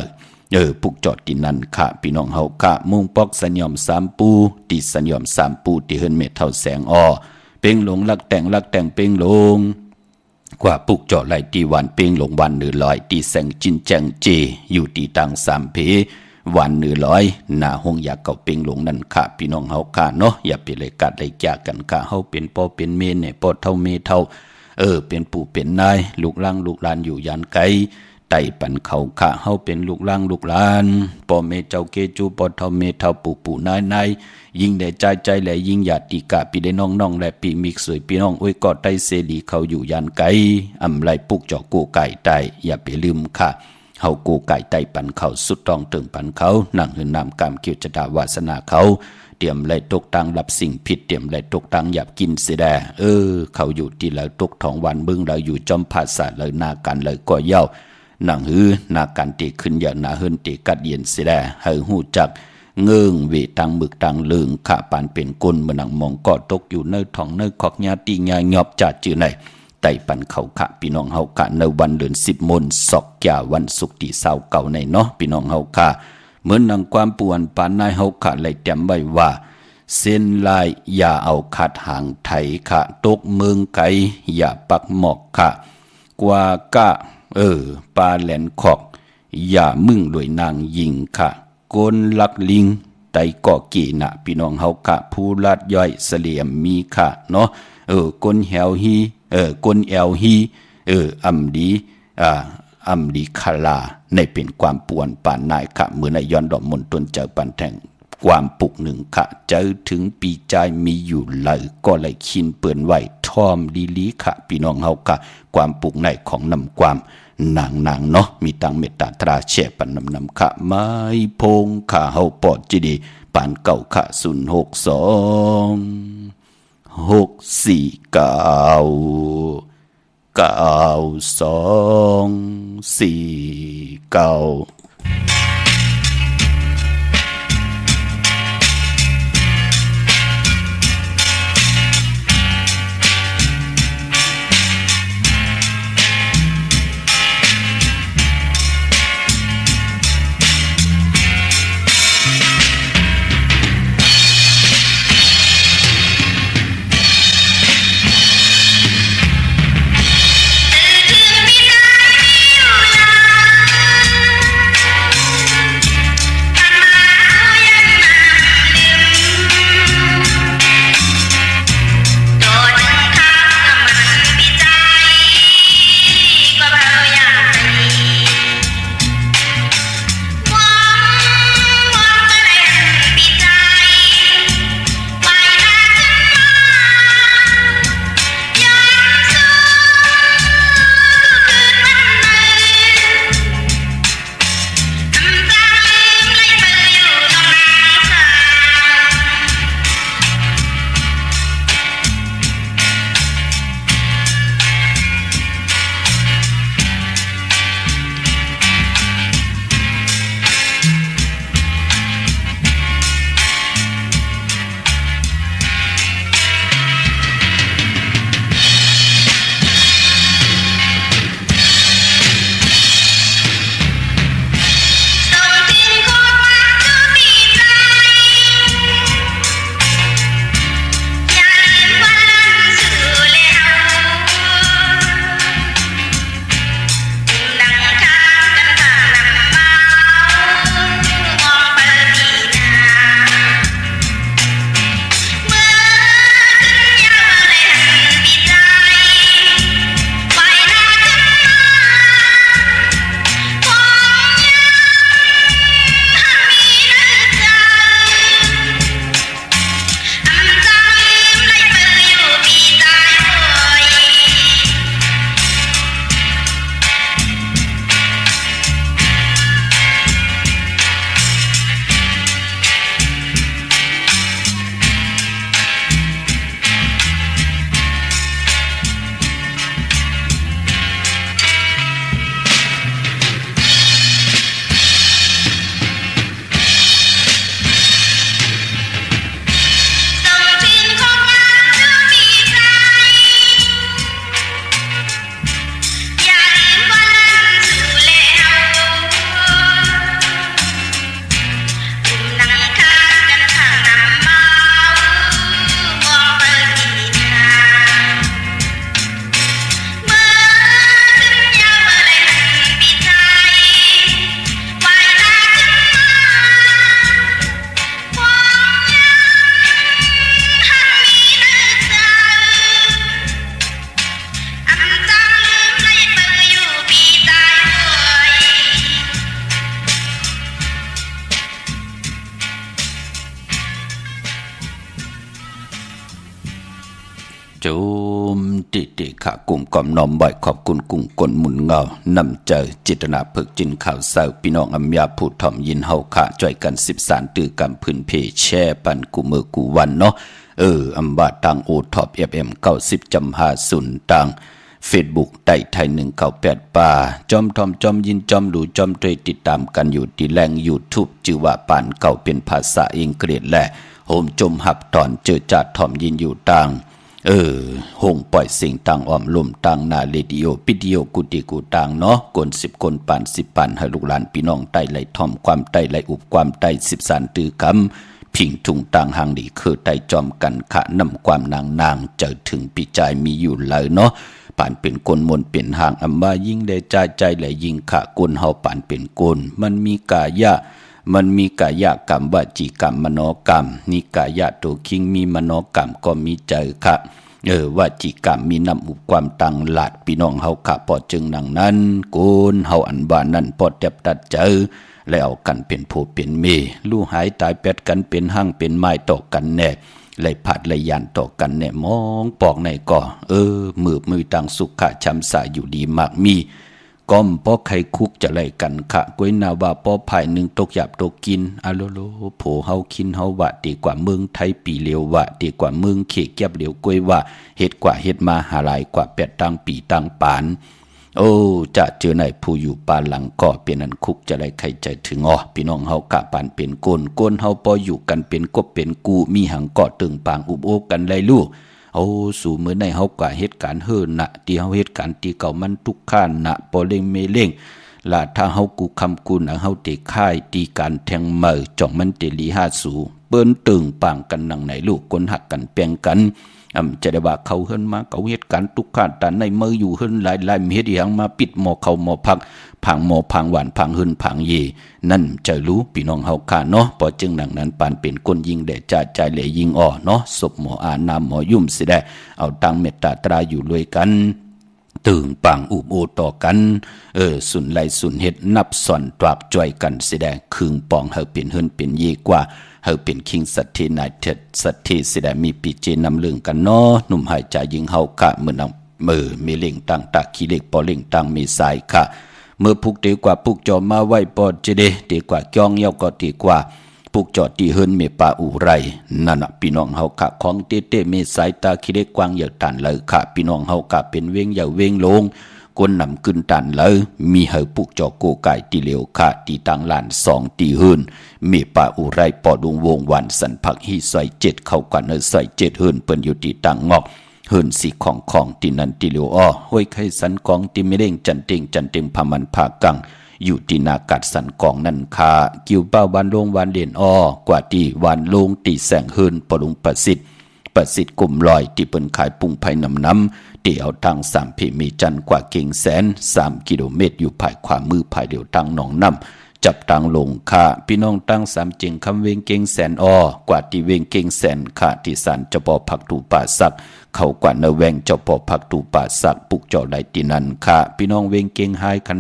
ปุกจอดที่นั่นค่ะพี่น้องเฮาค่ะมุ่งปอกสัญญอม3ปูตีสัญญอม3ปูที่เฮิรนเมเท่าแสงเป้งหลงลักแต่งเป้งหลงกว่าปุกจอดไหลตีวันเป้งหลงวัน100ตีแสงจินแจงเจอยู่ตีตัง3เพวัน100หน้าห้องยาเก่าเป่งหลงนั่นค่ะพี่น้องเฮาค่ะเนาะอย่าไปเลยกัดเลยจากกันค่ะเฮาเป็นพ่อเป็นเมเนี่ยพ่อเท่าเมเท่าเป็นปู่เป็นนายลูกหลานอยู่ยานไกลไต่ปันเขาค่ะเฮาเป็นลูกหลานพ่อเมเจ้าเกจูพ่อเท่าเมเท่าปู่นายยิ่งได้ใจแหละยิ่งหยาดติกะปีได้น้องและปีมิกสวยพี่น้องอ้ยกอดไตเสรีเขาอยู่ยานไกลอำไรปุกจอกกูไก่ไตอย่าไปลืมค่ะเฮากูไก่ไต่ปันเขาสุดต้องถึงปันเขานั่งหืนนำกามเกี่ยวจะดาวาสนาเขาเตรียมไหลตกตังหลับสิ่งผิดเตรียมไหลตกตังหยับกินเสียแดเขาอยู่ที่ไหลตกทองวันบึ้งเราอยู่จอมภาษาเลยนากันเลยก็เย้านั่งหือนากันตีขึ้นอย่างนาเฮินตีกัดเย็นเสียแดให้หูจักเงื่งเวตังมึกตังลึงข้าปานเป็นกุลเมื่อนังมองก็ตกอยู่เนื้อทองเนื้อขอกญาติญาหยอบจัดจื่อไหนไต่ปันเขาขะพี่น้องเฮาขะในวันเดือน10มนศอกแก่วันศุกร์ที่29ในเนาะพี่น้องเฮาขะเหมือนนางความป่วนปานนายเฮาขะเลยแต้มไว้ว่า เส้นลายอย่าเอาขัดหางไถค่ะตกเมืองไกอย่าปักหมอกค่ะกว่ากะปลาแหลนขอกอย่ามึงด้วยนางยิงค่ะกลลักลิงไตก่อกีนะพี่น้องเฮากะผู้ลาดย่อยเสลี่ยมมีค่ะเนาะกลแหวฮีกลแอวฮีอำดีอำดีคาลาในเป็นความป่วนป่านนายค่ะเมื่อในย้อนดอกมนตนเจอปันแทงความปุกหนึ่งค่ะเจอถึงปีใจมีอยู่เลยก็เลยคินเปื่อนไหวทอมดีลีค่ะพี่น้องเฮาค่ะความปุกในของนำความนางเนาะมีตังเมตตาตราแช่ปันนำค่ะไม้พงค่ะเฮาปอดจีดีปานเก่าค่ะ062 649 9249จุมติค่ะกลุ่มก่อมน้อมบ่อยขอบคุณกุ้งกลหมุนเงานำเจอจิตนาเพิกจินข่าวเศร้าพี่น้องอำยาพูดถ่อมยินเฮาค่ะจ่อยกัน13ตื้อกำพื้นเพแช่ปันกูมือกูวันเนาะอำบาตังโอท็อป FM 90.50ตังเฟซบุ๊กไต่ไทย198ป่าจอมทอมจอมยินจอมหลูจอมเตยติดตามกันอยู่ที่แหล่ง YouTube ชื่อว่าป่านเก่าเป็นภาษาอังกฤษและโฮมจมหับตอนเจอจัดทอมยินอยู่ต่างหงปล่อยสิ่งต่างอ้อมลมต่างนาเรดิโอปิดิโอกุติกูต่างเนาะกน10คนปาน10ปันให้ลูกหลานพี่น้องไต่ไหลท่อมความไต่ไหลอุบความไต่13ตื้อกำ พิงทุงต่างหางดีคือไตจอมกันขะนำความนางเจอถึงปีใจมีอยู่เลยเนาะป่านเป็นกลมนเป็นหางอัมมายิ่งได้ใจและยิ่งขะกลเฮาป่านเป็นกลมันมีกายะกรรมวจีกรรมมโนกรรมนิกายะตัวคิงมีมโนกรรมก็มีเจอค่ะวจีกรรมมีนำอุปความตังหลาดพี่น้องเฮาขะปอจึงนังนั้นโกนเฮาอันบ้านนั้นปอดแทบตัดเจอแล้วเอากันเป็นผู้เป็นเมลู่หายตายแปดกันเป็นหั่งเป็นไม้ต่อกันแน่เลยผัดเลยยานต่อกันแน่มองปอกในก่อมือต่างสุขะช้ำสายอยู่ดีมากมีก้อมป้อไข่คุกจะไล่กันขะก้วยนาว่าป้อภายหนึ่งตกหยาบตกกินอะโลโลโผเฮาคินเฮาวะดีกว่าเมืองไทยปีเหลียววะดีกว่าเมืองเขกเก็บเหลียวก้วยว่าเฮ็ดกว่าเฮ็ดมาหาหลายกว่าแปดตังปีตังปานโอ้จะเจอในผู้อยู่ปานหลังก่อเป็นอันคุกจะไล่ใครใจถึงพี่น้องเฮากะปานเป็นโกนเฮาปออยู่กันเป็นกบเป็นกูมีหังเกาะตึงปางอุบโอกันไล่ลูกสู่มื้อในเฮากว่าเหตุการณ์เฮินะที่เฮาเหตุการณ์ที่เก่ามันทุกข้านนะปอเล่งเมเล่งล่ะถ้าเฮากูคำกูนะเฮาเตค่ายตีการแทงเมอจ่องมันเตลีหาสู่เปิ้นตึงปางกันนังไหนลูกคนหักกันแปลงกันจะได้ว่าเขาเฮิรนมาเขาเหตุการณ์ทุกข้านแต่ในมืออยู่เฮิรนหลายๆเฮ็ดอย่างมาปิดหมอเขาหมอพักผังหมอพังหวานพังเฮิรนพังเยนั่นจะรู้พี่น้องเฮาค่ะเนาะพอจึงหนังนั้นปานเป็นคนยิงแด่ใจเลยยิงเนาะศพหมออานามหมอยุ่มสิได้เอาตังเมตตาตราอยู่รวยกันตึงปังอุบโอต่อกันสุนไหลสุนเฮ็ดนับส่อนตราบจ่อยกันสิได้คึงปองเฮาเป็นเฮิรนเป็นเยกว่าเฮาเป็นคิงสัตเทนายเท็ดสัตเทสิได้มีปีเจนำเรื่องกันเนาะหนุ่มหายใจยิงเฮากะมื้อนำมือมีเล่งตั้งตะขี้เล็กปอเล่งตั้งมีสายค่ะเมื่อพุกดีกว่าพุกจอมาไว้ปอดจะดีกว่าจ้องเย้าก็ดีกว่าพุกจอดที่เฮินเมป่าอุไรนั่นพี่น้องเฮาค่ะของเต้เมสายตาขี้เล็กกว้างเหยาตันเลยค่ะพี่น้องเฮาค่ะเป็นเวงเหยาเวงลงกวนนำขึ้นตันเลยมีเฮาปุกจอโกไก่ตีเหลียวค่ะตีตังหลาน2ตีเฮินเมป่าอุไรปอดวงวันสันผักฮีใส่7เข้ากันใส่7เฮินเปิ้นอยู่ที่ตังงอกเฮินสีของตีนันตีเหลียวห้วยไข่สันกองตีไม่เร่งจันเต็งพามันผากังอยู่ที่นากัดสันกองนั่นคากิ้วเป้าวันลงวันเด่นกว่าที่วันลงตีแสงเฮินปรุงประสิทธิ์กลุ่มลอยที่เปิ้นขายปุ่งไผ่น้ำเดี่ยวตั้ง3เพมีจันกว่าเก่งแสน3 กิโลเมตรอยู่ภายขวามือภายเดียวตั้งหนองน้ำจับตังลงค่าพี่น้องตั้ง3เจงคำเวงเก่งแสนกว่าที่เวงเก่งแสนค่าที่สันจะปอผักตูป่าสักเขากว่าเนแวงเจ้าปอผักตูป่าสักปุกเจ้าไหลตีนันค่าพี่น้องเวงเก่งหายคะ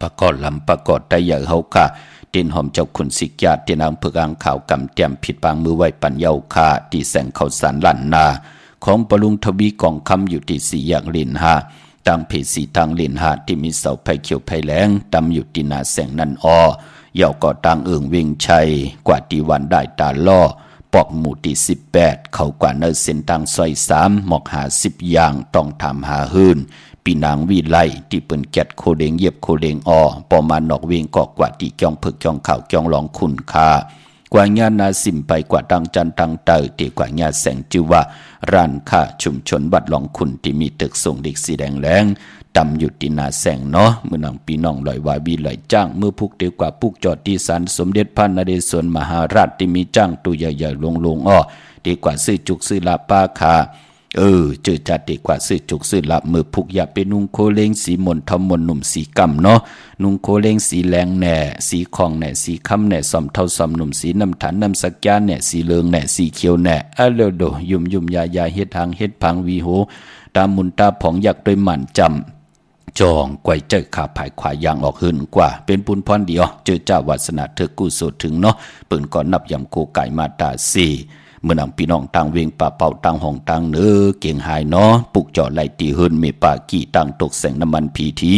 ประกอบลำประกอบได้ใหญ่เฮาค่ะเตียนหอมเจ้าขุนสิกยาเตียนอังเพิกอังข่าวกำเตียมผิดปางมือไว้ปัญญาค่าที่แสงเขาสารลั่นนาของปรุงทวีกองคำอยู่ที่4อย่างลินหาตั้งเพศีทางลินหาที่มีเสาไผ่เขียวไผ่แหลงตำอยู่ที่นาแสงนั่นเยาก็ตั้งเอิงเวงชัยกว่าที่วันได้ตาล่อปอกหมู่ที่18เขากว่าเนเส้นทางซอย3หมอกหา10อย่างต้องทำหาหื่นปีนางวีไลที่เปิ้นแกดโคเดงเย็บโคเดงปอมานอกเวงก็กว่าที่จ้องเพิกจ้องข่าวจ้องลองคุณค่ากว่าญานาสิมไปกว่าดังจันตังเตอที่กว่าญาแสงจือว่าร้านค้าชุมชนบัดหลองคุณที่มีตึกส่งเด็กสีแดงแรงตำอยู่ที่นาแสงเนาะเมื่อนางปีน้องลอยวาบีลอยจ้างเมื่อพุกเดียวกว่าพุกจอดที่ศาลสมเด็จพระนเรศวรมหาราชที่มีจ้างตัวใหญ่ๆลงดีกว่าซื้อจุกซื้อลาป้าคาเจอจัดดีกว่าซื้อจุกซื้อละมือพุกอย่าไปนุ่งโคเลงสีมนทอมมนหนุ่มสีกำเนาะนุ่งโคเลงสีแรงแหน่สีคองแหน่สีคำแหน่สอมเท่าสอมหนุ่มสีน้ำฐานน้ำสักยาแหน่สีเหลืองแหน่สีเขียวแหน่เลโดยุ่มยาเฮ็ดทางเฮ็ดพังวีโหตามุนตาผองอยากโดยหมั่นจำจองไกวเจอขาภายขวายางออกหืนกว่าเป็นปุนพรเดียวเจอเจ้าวาสนาเธอกู้สดถึงเนาะปืนก่อนนับยำโคไก่มาตา4เมื่อนางพี่น้องต่างเวงป่าเป่าต่างห้องต่างเนื้อเก่งหายเนาะปุกเจาะไหลตีหืนเมป่ากี่ต่างตกแสงน้ำมันพีที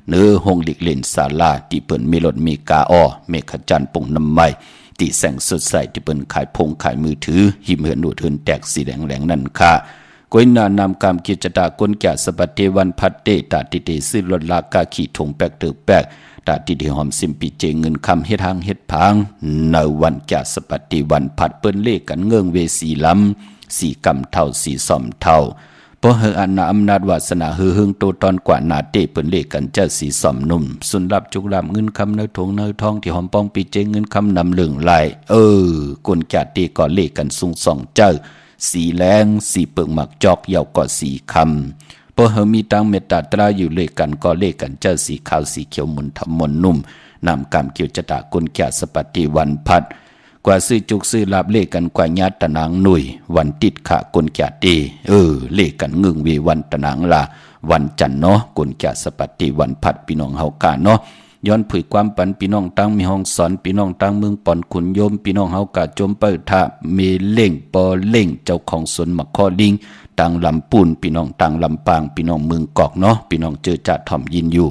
เนื้อห้องหลีกเล่นศาลาที่เปิ้นมีรถมีกาเมฆจันทร์ปงน้ำไม้ที่แสงสดใสที่เปิ้นขายพงขายมือถือหิมเหือนดูดเหือนแตกสีแดงนั่นค่ะกวยนานำกรรมกิจตากลแก่สบัดเทวันพัดเตตาติเตซื้อรถลากาขี่ถงแปกเตือแปกตาติเดหอมสิมปีเจเงินคำเฮ็ดทางเฮ็ดพังในวันแก่สบัดเทวันพัดเปิ้นเลขกันเงื่องเวสีลำสีกำเท่าสีซ่อมเท่า พอเฮออันนาอำนาจวาสนาเฮอเฮิงโตตอนกว่านาเตเปิ้นเลกันเจ้าสีสอมนุ่มสุนรับจุกลำเงินคำเนื้อทงเนื้อทองที่หอมปองปีเจงเงินคำนำเหลืองไหลกนจาตีก่อเลกันสุงสองเจ้าสีแรงสีเปิงหมักจอกยาวก่อสีคำพอเฮอมีตังเมตตาตราอยู่เลกันก็เลกันเจ้าสีขาวสีเขียวมุนทำมนนุ่มนำกำเกี่ยวจะตากนแก่สปฏิวันพัดกว่าซื้อจุกซื้อลาบเลกันกว่าญาติตะนางหนุ่ยวันติดขะกนแก่ตีเลกันงึงวีวันตะนางลาวันจันเนาะกนแก่สปฏิวันพัดพี่น้องเฮากาเนาะย้อนผุยความปันพี่น้องตั้งมีห้องสอนพี่น้องตั้งเมืองปอนขุนโยมพี่น้องเฮากาจมเปิดทะเมเล่งปอเล่งเจ้าของสวนมักคอลิงตั้งลำปูนพี่น้องตั้งลำปางพี่น้องเมืองกอกเนาะพี่น้องเจอจ่าถ่อมยินอยู่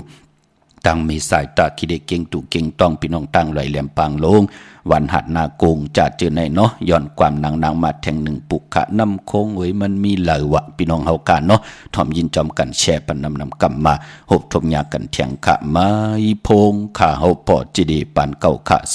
ตั้งมีสายตาคิดเดเก่งตุเก่งต้องพี่น้องตั้งไหลแหลมปางลงวันหัดนาโกงจ่าเจอในเนาะย้อนความนางมาแทงหนึ่งปุกขะน้ำโค้งเว้ยมันมีเหลวะพี่น้องเฮากันเนาะถ่อมยินจอมกันแช่ปันนำกำมาหบทบยากันเถียงขะไม้พงข้าเฮาปอจีดีปันเก่าขะ06249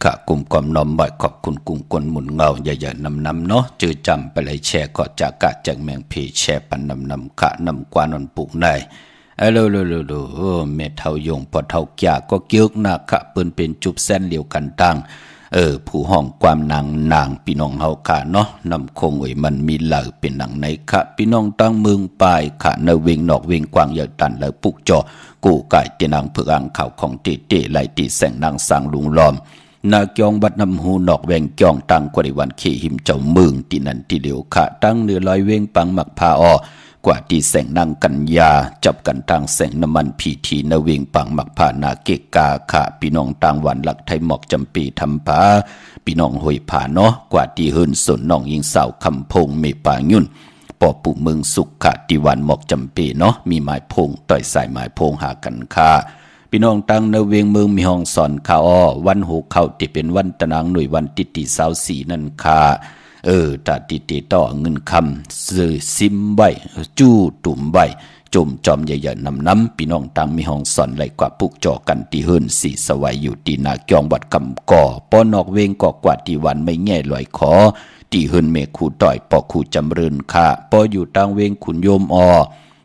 ขะกลุ่มความน้อมบ่อยขอบคุณกลุ่มกลหมุนเงาอย่าๆนำเนาะจือจำไปเลยแชร์ก็จากกะจากแมงผีแชร์ปันนำขะนำกวานนปุกใน โลแม่เฒ่ายงพอเฒ่าแก่ก็เกียกหนักค่ะเปิ้นเป็นจุบแสนเหลียวกันตังผู้ห้องความนางพี่น้องเฮาค่ะเนาะนำคงไว้มันมีเหล่าเป็นหนังในค่ะพี่น้องตั้งเมืองปลายค่ะในเวงนอกเวงกว้างยาวตันแล้วปุกจอกูไก่เตนางเผือกอ่างข่าวของเตไหลตีแสงนางสร้างลุงล้อมนาเกียงบัดนำหูนอกแวงเกียงตั้งกว่าในวันเขหิมเจ้าเมืองตีนันตีเหลียวค่ะตั้งเนื้อลอยเวงปังหมักพาอกว่าที่แสงนางกัญญาจับกันทางแสงน้ำมันพีทีนเวงปังหมักพานาเกกาค่ะพี่น้องต่างวันหลักไทยหมอกจำปีทำผาพี่น้องหอยผาเนาะกว่าที่เฮินสนน้องยิงสาวคำพงเมปายุ่นปอปู่เมืองสุขค่ะที่วันหมอกจำปีเนาะมีไม้พงต่อยสายไม้พงหากันค่ะพี่น้องตั้งในเวียงเมืองมีห้องสอนข่าววันหูเข้าที่เป็นวันตะนางหน่วยวันติติสาวสีนั่นค่ะตาติต่อเงินคำซื้อซิมใบจู้ตุ่มใบจมจอมใหญ่ๆน้ำพี่น้องตั้งมีห้องสอนไหลกว่าปุกจอกันที่เฮิรนสีสวัยอยู่ที่นาเกียงวัดคำก่อป้อนอกเวงก่อกว่าที่วันไม่แง่ลอยขอที่เฮิรนเมฆูต่อยปอคูจำเริญค่ะป้ออยู่ตั้งเวงขุนโยม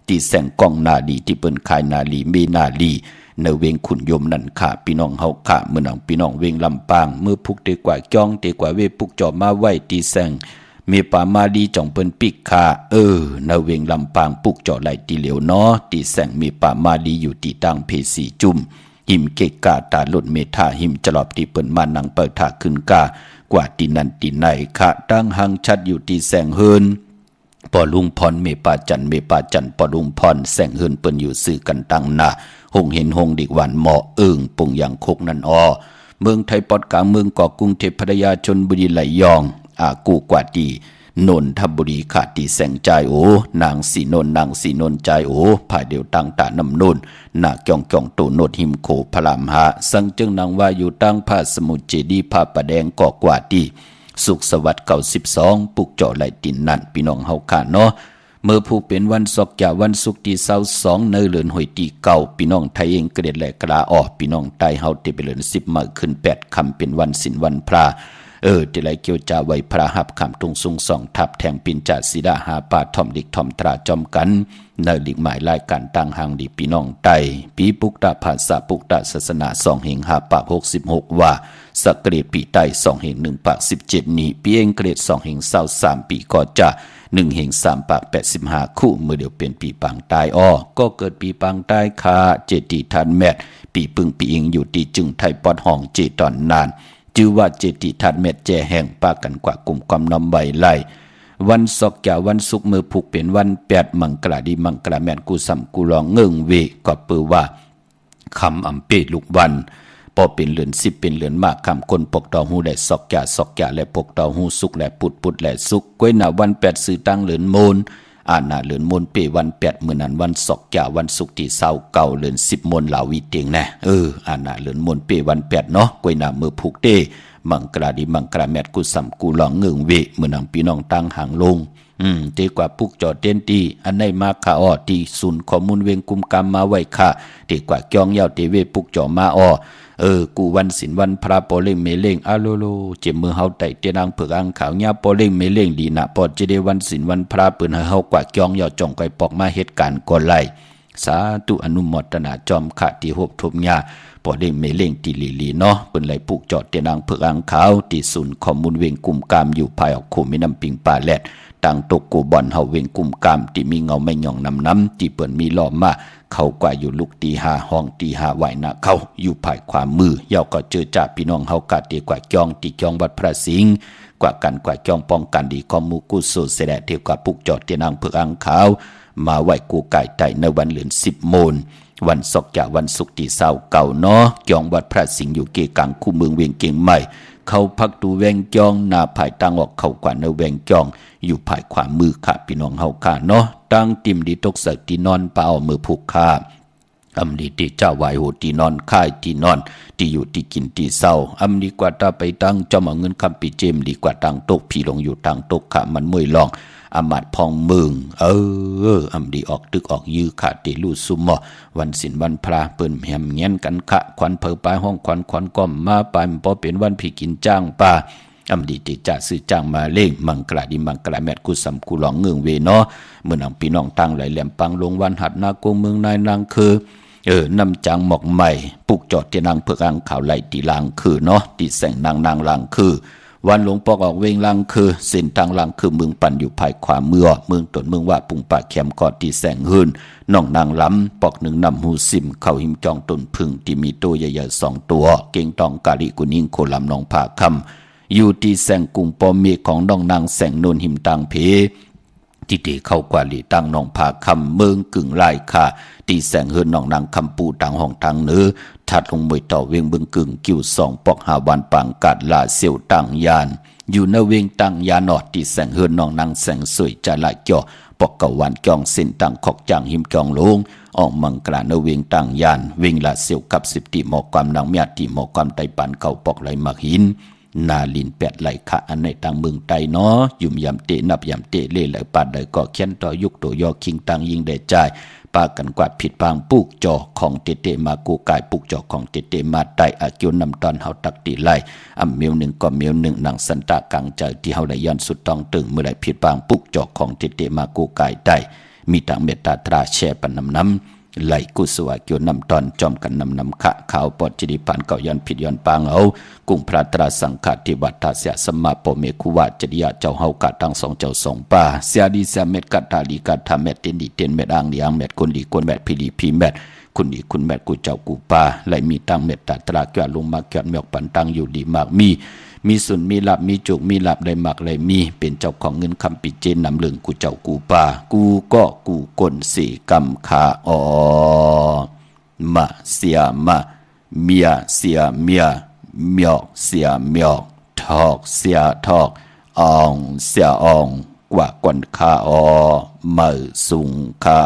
ที่แสงกองนาลีที่เปิ้นขายนาลีเมนาลีในเวงขุนยมนั่นค่ะพี่น้องเฮาค่ะเมื่อน้องพี่น้องเวงลำปางเมื่อพุกเตกว่าจ้องเตกว่าเวพุกจอมาไว้ตีแสงเมปามาดีจ่องเปิ้นปิกค่ะในเวงลำปางปุกจอไหลตีเหลียวเนาะตีแสงเมปามาดีอยู่ตีตั้งเพสีจุ่มหิมเกกาตาหลุดเมธาหิมจลอบตีเปิ้นมานังเปิดถาขึ้นกากว่าตีนันตีไหนค่ะตั้งหังชัดอยู่ตีแสงเฮินปอลุงพรเมปาจันปอลุงพรแสงเฮินเปิ้นอยู่ซื้อกันตั้งนาหงเห็นหงดิกหวานหมอปุ่งอย่างคกนั่นเมืองไทยปอดกลางเมืองเกาะกรุงเทพพัทยาชลบุรีไหลยองกูกว่าดีนนทบุรีขาดตีแสงใจนางสีนนใจภายเดียวตั้งตานำนนนาเกียงตูโนดหิมโขพลามหาสังจึงนางว่าอยู่ตั้งผ้าสมุทรเจดีผ้าประแดงเกาะกว่าดีสุขสวัสดิ์92ปุกเจาะไหลตินนั่นพี่น้องเฮาค่ะเนาะเมื่อผู้เป็นวันศกยาวันศุกร์ที่22ในเดือนหอยตีเก่าพี่น้องไทยเองเกรดแหลกลาพี่น้องไทยเฮาที่เป็นเดือน10มาขึ้น8คำเป็นวันศีลวันพระที่ไหลเกี่ยวจาไว้พระหับคำตุงสุงสองทับแทงปินจ่าสีดาหาป่าทอมดิกทอมตราจอมกันในหลีกหมายรายการต่างหางดีพี่น้องไทยปีปุกตาภาษาปุกตาศาสนา2แห่งหาป่า66ว่าสักเกรดปีไต2แห่ง1ปาก17นี้ปีเองเกรด2แห่ง23ปีก็จะ1แห่ง3ปาก85คู่เมื่อเดียวเป็นปีปังตายก็เกิดปีปังตายคาเจติทันแมทปีปึงปีเองอยู่ที่จึงไทยปอดห้องเจตอนนานจื่อว่าเจติทันแมทแจแห่งปากันกว่ากลุ่มความนำใบไล่วันศกยาวันศุกร์มือผูกเป็นวัน8มังกราดีมังกราแมนกูสัมกูลองเงิงเวก็ปือว่าคำอำเปลูกวันพอเป็นเหลือน10เป็นเหลือนมากคำคนปกตอหูและศกยาและปกตอหูสุกและปุดและสุกก้วยหน้าวัน8ซื้อตั้งเหลือนโมนหน้าเหลือนโมนเปวัน8มื้อนั้นวันศกยาวันศุกร์ที่29เหลือน10โมนลาวีเตียงแน่หน้าเหลือนโมนเปวัน8เนาะก้วยหน้ามือผูกเตมังกราดีมังกราแมทกูสัมกูลองเงิงเวมื้อนังพี่น้องตั้งหางลงเตกว่าปุกจอเต้นตีอันในมาคาที่ศูนย์ข้อมูลเวงกุมกรรมมาไว้ค่ะเตกว่าจ้องยาวเตเวปุกจอมากูวันศีลวันพระปอเล่งเมเล่งโลเจ็บมือเฮาไต่เตียนางเผือกอังขาวยาปอเล่งเมเล่งดีนะปอดจะได้วันศีลวันพระเปิ้นให้เฮากว่าจ้องยาวจ่องไกปอกมาเหตุการณ์ก่อนไล่สาธุอนุโมทนาจอมขะที่หบทบญาปอเล่งเมเล่งตีลีเนาะเปิ้นไหลปุกจอดเตียนางเผือกอังขาวที่ศูนย์ข้อมูลเวงกุมกรรมอยู่ภายออกโคมีน้ำปิงป่าแลดต่างตกกูบอนเฮาเวงกุมกรรมที่มีเงาไม่หย่องน้ำที่เปิ้นมีล้อมมาเขากว่าอยู่ลูกตีหาห้องตีหาไหวนะเขาอยู่ภายความมือยาวก็เจอจ่าพี่น้องเฮากาตีกว่าจ้องตีจ้องวัดพระสิงห์กว่ากันกว่าจ้องป้องกันดีข้อมูกุศลเสด็จเที่ยวกับปุกจอดเตียนางเผือกอังขาวมาไหวกูไก่ไต่ในวันเหลือน10โมงวันศกจากวันศุกร์ที่29เนาะจ้องวัดพระสิงห์อยู่เกกังคู่เมืองเวียงเก่งใหม่เขาพักดูแวงจ้องหน้าภายตั้งออกเขากว่าในแวงจ้องอยู่ภายขวามือค่ะพี่น้องเฮาค่ะเนาะตั้งติมดีตกเสกที่นอนเปล่ามือผูกค่ะอำดีที่เจ้าไหวโหที่นอนค่ายที่นอนที่อยู่ที่กินที่เศร้าอำดีกว่าตาไปตั้งจอมเอาเงินคำปีเจมดีกว่าตั้งตกพี่ลงอยู่ตั้งตกค่ะมันมวยลองอำมาดพองเมืองอำดีออกตึกออกยื้อขาดตีลู่ซุมมอวันศีลวันพระเปิ้นแหมเงี้ยนกันค่ะควันเพอปลายห้องควันก้อมมาปลายมันพอเป็นวันพี่กินจ้างป่า อำดีติจ่าซื้อจ้างมาเล่งมังกลาดิมังกลาแมดกุสำกุหลองเงืองเวเนาะเมื่อนำพี่น้องตั้งไหลแหลมปังลงวันหัดนากงเมืองนายนางคือนำจางหมอกใหม่ปุกจอดที่นางเพื่ออังข่าวไหลตีลางคือเนาะตีแสงนางลางคือวันหลวงปอกออกเวงลางคือเส้นทางลางคือเมืองปั่นอยู่ภายขวาเมืองตนเมืองว่าปุงป่าแคมกอดตีแสงหืนน้องนางล้ำปอกหนึ่งนำหูซิมเข้าหิมจองต้นพึ่งที่มีตัวใหญ่ๆ2 ตัวเก่งตองกาลิกุนิ่งโคลำนองผาคำอยู่ที่แสงกุงปอมเมของน้องนางแสงนนหิมตังเพที่เดเข้ากว่าลีตั้งนองผาคำเมืองกึ่งไล่ค่ะตีแสงเฮือนนองนางคำปูต่างห้องทางเนื้อถัดลงมวยต่อเวียงเบืองกึ่งกิ้ว2 ปอกหาวันปังกัดลาเสียวต่างยานอยู่ในเวียงต่างยานอดตีแสงเฮือนนองนางแสงสวยจะละจ่อปอกกะวันจองเส้นต่างขอกจางหิมจองลงออกมังกลาในเวียงต่างยานเวียงลาเสียวกับ10ตีหมอกความนางเมียตีหมอกความไตปันเก่าปอกไหลมักหินนาลิน8ไหลขะอันในต่างเมืองไตเนาะยุ่มยำเตนับยำเตเล่ไหลปาดใดก็เขียนต่อยุกตัวยอคิงตังยิงได้ใจปากันกวาดผิดพางปุกจอของเตมากูกายปุกจอของเตมาไตอากิวนำตอนเฮาตักตีไลอำเมียวหนึ่งก็เมียวหนึ่งหนังสันตะกังใจที่เฮาได้ย้อนสุดต้องตึงเมื่อไหร่ผิดพางปุกจอของเตมากูกายได้มีต่างเมตตาตราแช่ปันน้ำไหลกุศวะเกี่ยวนำตอนจอมกันนำขะข่าวปอดจิริพันเก่าย้อนผิดย้อนปางเอากุ้งพระตราสังฆติบัตตาเสียสมมาปเมคุวะจริยะเจ้าเฮากะตั้ง2 เจ้า2 ป่าเสียดีเสียเม็ดกัดตาลีกัดทาเม็ดเต็นดีเต็นเม็ดอ่างดีอ่างเม็ดคนดีคนแมดพีดีพีแมดคุณดีคุณแมดกูเจ้ากูป่าไหลมีตั้งเม็ดตาตราเกี่ยวลงมาเกี่ยวเมียกปันตั้งอยู่ดีมากมีสุนมีหลับมีจุกมีหลับได้หมักเลยมีเป็นเจ้าของเงินคำปิเจนนำเหลืองกูเจ้ากูป่ากูก็กูกลสีกำขาอมาเสียมาเมียเสียเมียเมียเสียเมียทอกเสียทอกอองเสียอองกว่ากวนขามือสุงขา